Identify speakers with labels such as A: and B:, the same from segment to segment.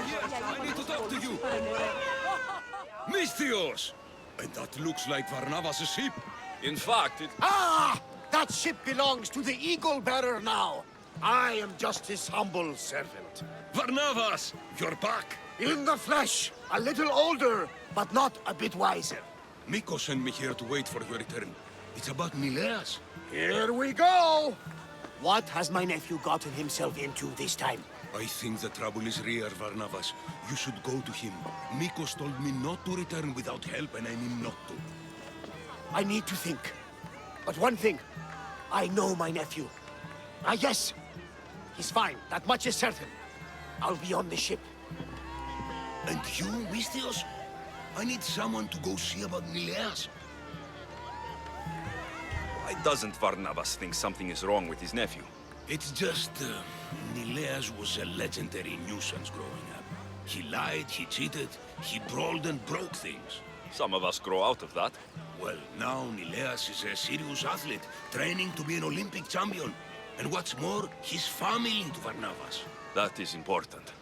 A: I need to talk to you. Misthios! And that looks like Varnavas' ship.
B: In fact, it...
C: Ah! That ship belongs to the Eagle Bearer now. I am just his humble servant.
A: Varnavas! You're back!
C: In the flesh, a little older, but not a bit wiser.
A: Miko sent me here to wait for your return. It's about Nileas.
C: Here we go! What has my nephew gotten himself into this time?
A: I think the trouble is real, Varnavas. You should go to him. Mikos told me not to return without help, and I mean not to.
C: I need to think. But one thing, I know my nephew. Ah, yes. He's fine, that much is certain. I'll be on the ship.
A: And you, Misthios? I need someone to go see about Nileas.
B: Why doesn't Varnavas think something is wrong with his nephew?
A: It's just, Nileas was a legendary nuisance growing up. He lied, he cheated, he brawled and broke things.
B: Some of us grow out of that.
A: Well, now Nileas is a serious athlete, training to be an Olympic champion. And what's more, he's family to Varnavas.
B: That is important.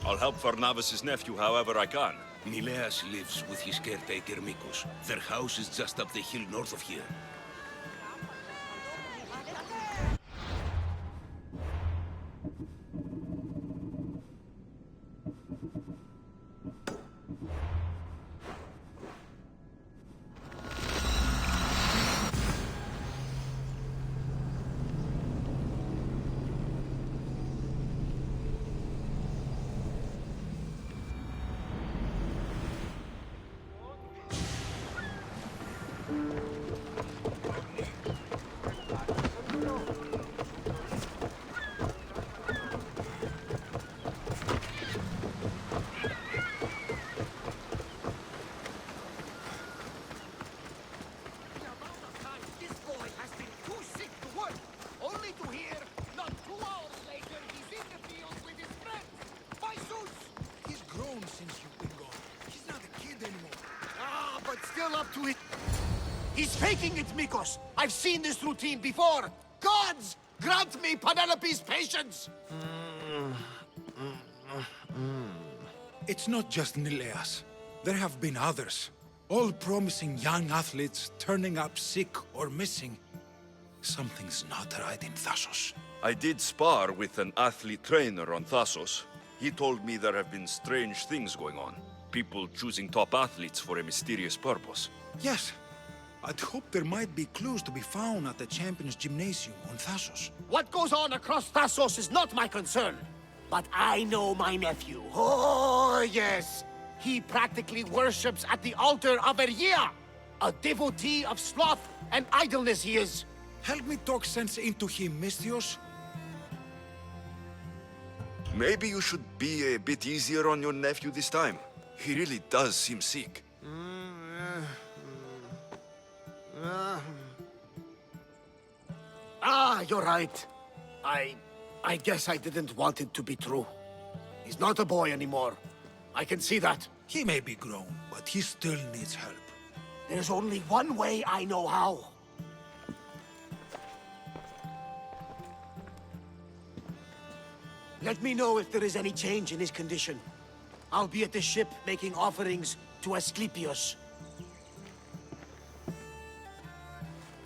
B: I'll help Varnavas' nephew however I can.
A: Nileas lives with his caretaker Mikos. Their house is just up the hill north of here.
C: Up to it. He's faking it, Mikos. I've seen this routine before. Gods, grant me Penelope's patience.
D: It's not just Nileas. There have been others. All promising young athletes turning up sick or missing. Something's not right in Thassos.
B: I did spar with an athlete trainer on Thassos. He told me there have been strange things going on. People choosing top athletes for a mysterious purpose.
D: Yes. I'd hope there might be clues to be found at the Champions Gymnasium on Thassos.
C: What goes on across Thassos is not my concern. But I know my nephew. Oh, yes. He practically worships at the altar of Ergia. A devotee of sloth and idleness he is.
D: Help me talk sense into him, Misthios.
B: Maybe you should be a bit easier on your nephew this time. He really does seem sick.
C: Ah, you're right. I guess I didn't want it to be true. He's not a boy anymore. I can see that.
D: He may be grown, but he still needs help.
C: There's only one way I know how. Let me know if there is any change in his condition. I'll be at the ship making offerings to Asclepius.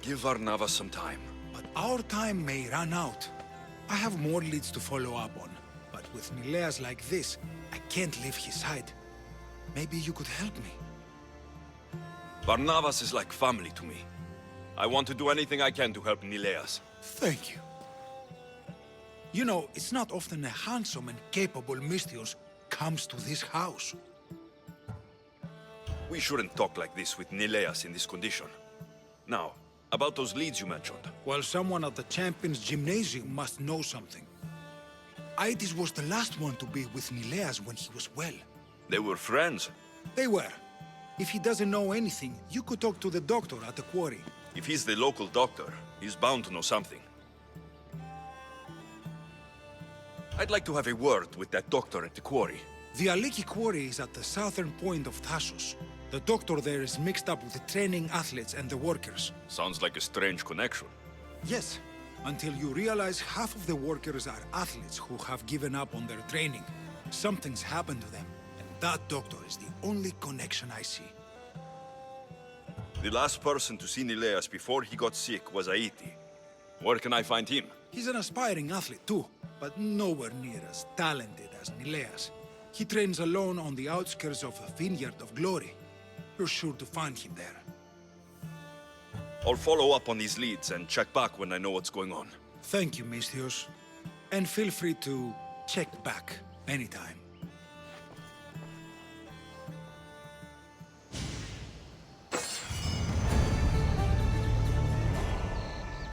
B: Give Varnavas some time.
D: But our time may run out. I have more leads to follow up on. But with Nileas like this, I can't leave his side. Maybe you could help me.
B: Varnavas is like family to me. I want to do anything I can to help Nileas.
D: Thank you. You know, it's not often a handsome and capable Misthios comes to this house.
B: We shouldn't talk like this with Nileas in this condition. Now, about those leads you mentioned.
D: Well, someone at the Champions Gymnasium must know something. Aitis was the last one to be with Nileas when he was well.
B: They were friends.
D: They were. If he doesn't know anything, you could talk to the doctor at the quarry.
B: If he's the local doctor, he's bound to know something. I'd like to have a word with that doctor at the quarry.
D: The Aliki quarry is at the southern point of Thassos. The doctor there is mixed up with the training athletes and the workers.
B: Sounds like a strange connection.
D: Yes, until you realize half of the workers are athletes who have given up on their training. Something's happened to them, and that doctor is the only connection I see.
B: The last person to see Nileas before he got sick was Aiti. Where can I find him?
D: He's an aspiring athlete too, but nowhere near as talented as Nileas. He trains alone on the outskirts of the Vineyard of Glory. You're sure to find him there.
B: I'll follow up on these leads and check back when I know what's going on.
D: Thank you, Misthios. And feel free to check back anytime.